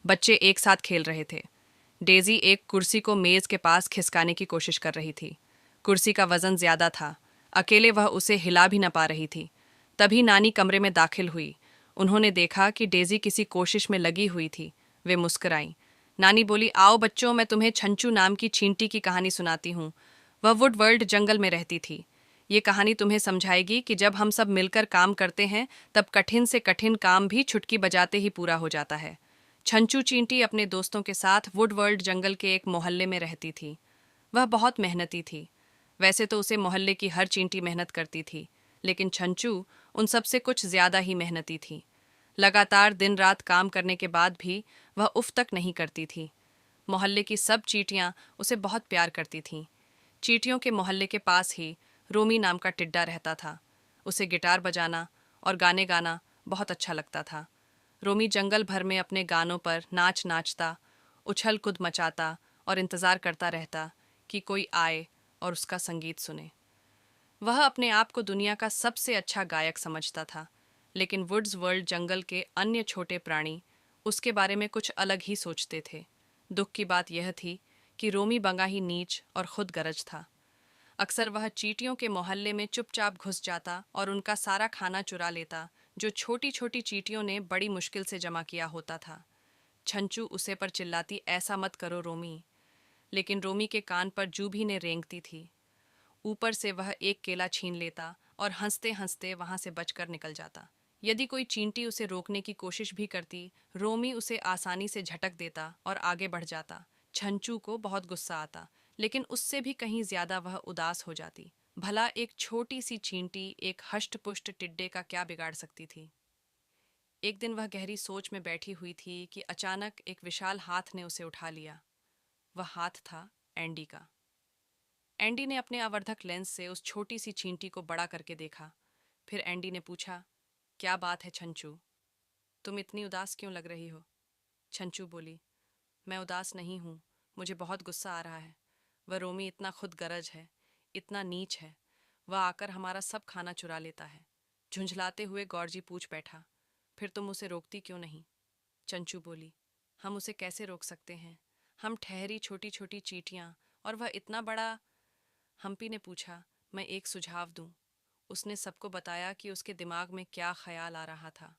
बच्चे एक साथ खेल रहे थे। डेजी एक कुर्सी को मेज के पास खिसकाने की कोशिश कर रही थी। कुर्सी का वजन ज्यादा था। अकेले वह उसे हिला भी न पा रही थी। तभी नानी कमरे में दाखिल हुई। उन्होंने देखा कि डेजी किसी कोशिश में लगी हुई थी। वे मुस्कुराईं। नानी बोली, आओ बच्चों, मैं तुम्हें छंचू नाम की चींटी की कहानी सुनाती हूँ। वह वुड वर्ल्ड जंगल में रहती थी। ये कहानी तुम्हें समझाएगी कि जब हम सब मिलकर काम करते हैं तब कठिन से कठिन काम भी चुटकी बजाते ही पूरा हो जाता है। छंचू चींटी अपने दोस्तों के साथ वुड वर्ल्ड जंगल के एक मोहल्ले में रहती थी। वह बहुत मेहनती थी। वैसे तो उसे मोहल्ले की हर चींटी मेहनत करती थी, लेकिन छंचू उन सबसे कुछ ज्यादा ही मेहनती थी। लगातार दिन रात काम करने के बाद भी वह उफ तक नहीं करती थी। मोहल्ले की सब चींटियां उसे बहुत प्यार करती थीं। चींटियों के मोहल्ले के पास ही रोमी नाम का टिड्डा रहता था। उसे गिटार बजाना और गाने गाना बहुत अच्छा लगता था। रोमी जंगल भर में अपने गानों पर नाच नाचता, उछल कूद मचाता और इंतज़ार करता रहता कि कोई आए और उसका संगीत सुने। वह अपने आप को दुनिया का सबसे अच्छा गायक समझता था, लेकिन वुड्स वर्ल्ड जंगल के अन्य छोटे प्राणी उसके बारे में कुछ अलग ही सोचते थे। दुख की बात यह थी कि रोमी बंगा ही नीच और खुद गरज था। अक्सर वह चींटियों के मोहल्ले में चुपचाप घुस जाता और उनका सारा खाना चुरा लेता, जो छोटी छोटी चींटियों ने बड़ी मुश्किल से जमा किया होता था। छंचू उसे पर चिल्लाती, ऐसा मत करो रोमी, लेकिन रोमी के कान पर जू भी ने रेंगती थी। ऊपर से वह एक केला छीन लेता और हंसते हंसते वहां से बचकर निकल जाता। यदि कोई चींटी उसे रोकने की कोशिश भी करती, रोमी उसे आसानी से झटक देता और आगे बढ़ जाता। छंचू को बहुत गुस्सा आता, लेकिन उससे भी कहीं ज्यादा वह उदास हो जाती। भला एक छोटी सी चींटी एक हष्ट-पुष्ट टिड्डे का क्या बिगाड़ सकती थी। एक दिन वह गहरी सोच में बैठी हुई थी कि अचानक एक विशाल हाथ ने उसे उठा लिया। वह हाथ था एंडी का। एंडी ने अपने आवर्धक लेंस से उस छोटी सी चींटी को बड़ा करके देखा। फिर एंडी ने पूछा, क्या बात है छंचू, तुम इतनी उदास क्यों लग रही हो? छंचू बोली, मैं उदास नहीं हूँ, मुझे बहुत गुस्सा आ रहा है। वह रोमी इतना खुद गरज है, इतना नीच है। वह आकर हमारा सब खाना चुरा लेता है। झुंझलाते हुए गौरजी पूछ बैठा, फिर तुम उसे रोकती क्यों नहीं? चंचू बोली, हम उसे कैसे रोक सकते हैं? हम ठहरी छोटी छोटी चींटियां, और वह इतना बड़ा। हम्पी ने पूछा, मैं एक सुझाव दूं? उसने सबको बताया कि उसके दिमाग में क्या ख्याल आ रहा था।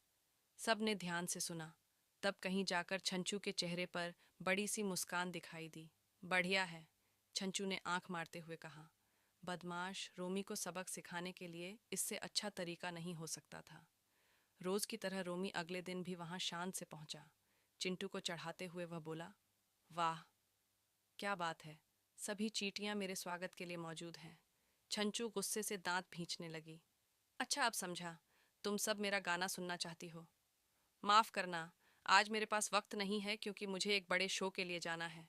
सब ने ध्यान से सुना। तब कहीं जाकर छंचू के चेहरे पर बड़ी सी मुस्कान दिखाई दी। बढ़िया है, छंचू ने आंख मारते हुए कहा। बदमाश रोमी को सबक सिखाने के लिए इससे अच्छा तरीका नहीं हो सकता था। रोज की तरह रोमी अगले दिन भी वहां शान से पहुंचा। चिंटू को चढ़ाते हुए वह बोला, वाह, क्या बात है, सभी चींटियां मेरे स्वागत के लिए मौजूद हैं। छंचू गुस्से से दांत भींचने लगी। अच्छा, अब समझा, तुम सब मेरा गाना सुनना चाहती हो। माफ करना, आज मेरे पास वक्त नहीं है क्योंकि मुझे एक बड़े शो के लिए जाना है।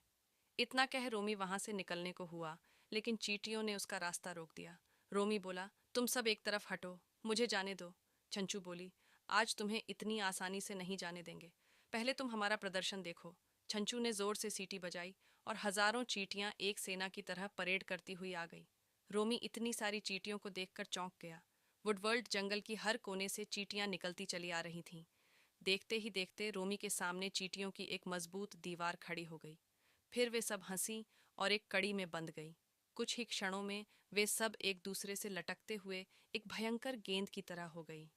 इतना कह रोमी वहां से निकलने को हुआ, लेकिन चींटियों ने उसका रास्ता रोक दिया। रोमी बोला, तुम सब एक तरफ हटो, मुझे जाने दो। चंचू बोली, आज तुम्हें इतनी आसानी से नहीं जाने देंगे। पहले तुम हमारा प्रदर्शन देखो। छंचू ने जोर से सीटी बजाई और हजारों चींटियां एक सेना की तरह परेड करती हुई आ गई। रोमी इतनी सारी चींटियों को देखकर चौंक गया। वुडवर्ल्ड जंगल की हर कोने से चींटियां निकलती चली आ रही थीं। देखते ही देखते रोमी के सामने चींटियों की एक मजबूत दीवार खड़ी हो गई। फिर वे सब हंसी और एक कड़ी में बंध गई। कुछ ही क्षणों में वे सब एक दूसरे से लटकते हुए एक भयंकर गेंद की तरह हो गई।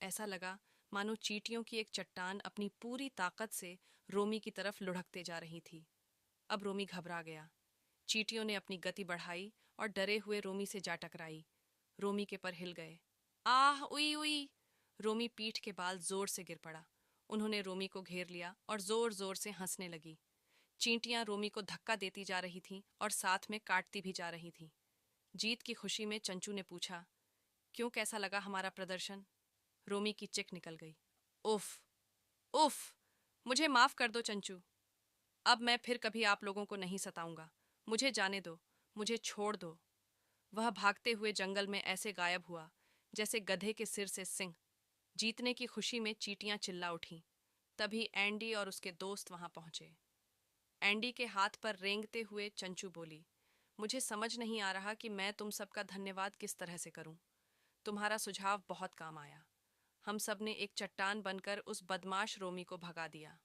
ऐसा लगा मानो चींटियों की एक चट्टान अपनी पूरी ताकत से रोमी की तरफ लुढ़कते जा रही थी। अब रोमी घबरा गया। चींटियों ने अपनी गति बढ़ाई और डरे हुए रोमी से जा टकराई। रोमी के पर हिल गए। आह, उई उई! रोमी पीठ के बाल जोर से गिर पड़ा। उन्होंने रोमी को घेर लिया और जोर जोर से हंसने लगी। चींटियां रोमी को धक्का देती जा रही थीं और साथ में काटती भी जा रही थीं। जीत की खुशी में चंचू ने पूछा, क्यों, कैसा लगा हमारा प्रदर्शन? रोमी की चिक निकल गई। उफ, उफ! मुझे माफ कर दो चंचू। अब मैं फिर कभी आप लोगों को नहीं सताऊंगा। मुझे जाने दो, मुझे छोड़ दो। वह भागते हुए जंगल में ऐसे गायब हुआ जैसे गधे के सिर से सिंह। जीतने की खुशी में चींटियां चिल्ला उठीं। तभी एंडी और उसके दोस्त वहां पहुंचे। एंडी के हाथ पर रेंगते हुए चंचू बोली, मुझे समझ नहीं आ रहा कि मैं तुम सबका धन्यवाद किस तरह से करूं। तुम्हारा सुझाव बहुत काम आया। हम सब ने एक चट्टान बनकर उस बदमाश रोमी को भगा दिया।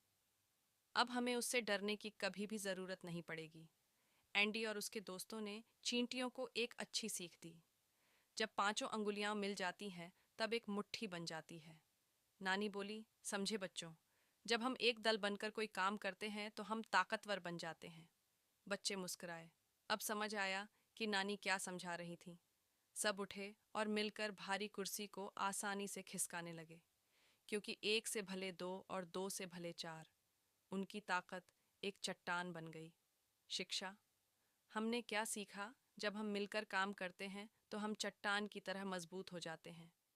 अब हमें उससे डरने की कभी भी ज़रूरत नहीं पड़ेगी। एंडी और उसके दोस्तों ने चींटियों को एक अच्छी सीख दी। जब पांचों अंगुलियां मिल जाती हैं तब एक मुट्ठी बन जाती है। नानी बोली, समझे बच्चों, जब हम एक दल बनकर कोई काम करते हैं तो हम ताकतवर बन जाते हैं। बच्चे मुस्कुराए। अब समझ आया कि नानी क्या समझा रही थी। सब उठे और मिलकर भारी कुर्सी को आसानी से खिसकाने लगे, क्योंकि एक से भले दो और दो से भले चार। उनकी ताकत एक चट्टान बन गई। शिक्षा। हमने क्या सीखा? जब हम मिलकर काम करते हैं तो हम चट्टान की तरह मजबूत हो जाते हैं।